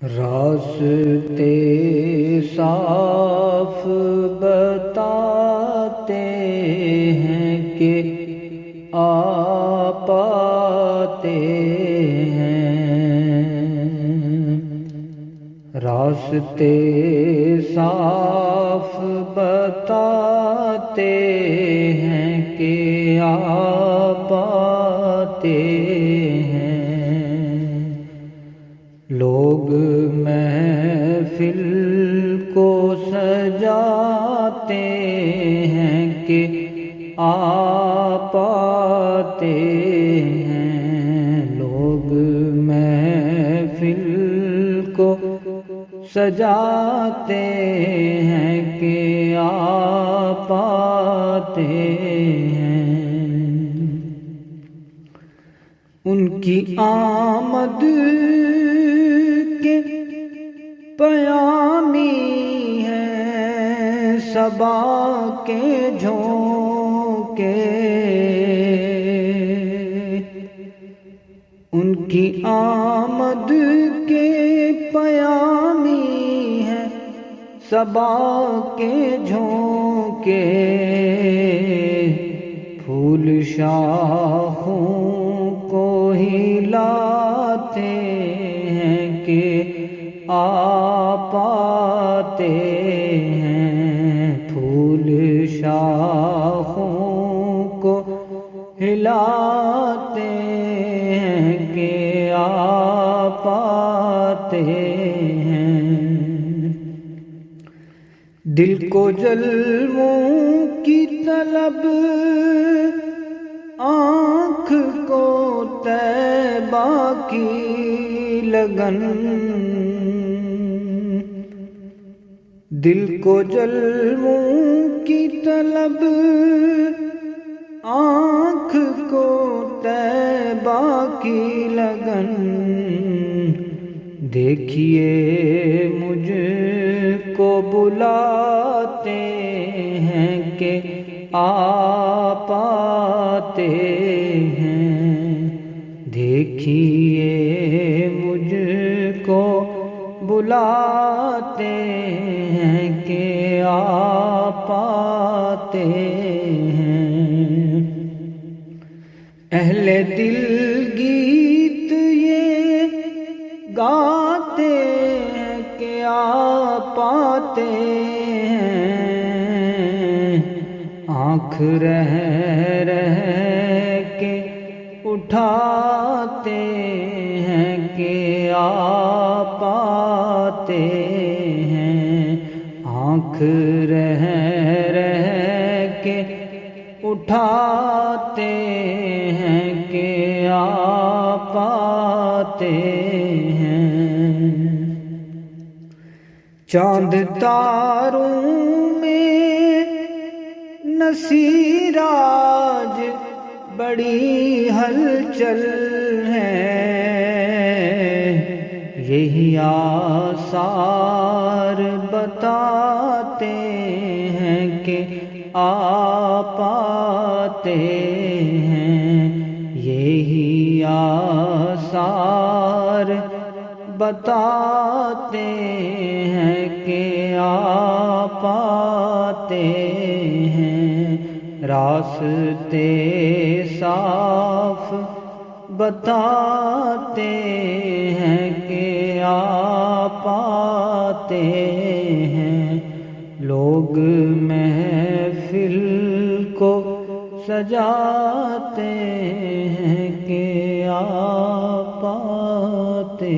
راستے صاف بتاتے ہیں کہ آ پاتے ہیں، راستے صاف بتاتے ہیں کہ آ پاتے ہیں، لوگ محفل کو سجاتے ہیں کہ آ پاتے ہیں، لوگ محفل کو سجاتے ہیں کہ آ پاتے ہیں، ان کی آمد کے پیامی ہیں صبا کے جھونکے، ان کی آمد کے پیامی ہیں صبا کے جھونکے، پھول شاخوں کو ہلاتے ہیں کہ آ پاتے ہیں، پھول شاخوں کو ہلاتے ہیں کہ آ پاتے ہیں، دل کو جلووں کی طلب، آنکھ کو طیبہ کی لگن، دل کو جلووں کی طلب، آنکھ کو طیبہ کی لگن، دیکھیے مجھ کو بلاتے ہیں کہ آ پاتے ہیں، دیکھیے مجھ کو بلاتے ہیں کہ آ پاتے ہیں، اہل دل گیت یہ گاتے ہیں کہ آ پاتے ہیں، آنکھ رہ رہ کے اٹھاتے ہیں کہ آ پاتے ہیں، آنکھ رہ رہ کے اٹھاتے ہیں کہ آ پاتے ہیں، چاند تاروں میں نصیراج بڑی ہلچل ہے، یہی آثار بتاتے ہیں کہ آ پاتے ہیں، یہی آثار بتاتے ہیں کہ آ پاتے ہیں، راستے صاف بتاتے ہیں کہ آ پاتے ہیں، لوگ محفل کو سجاتے ہیں کہ آ پاتے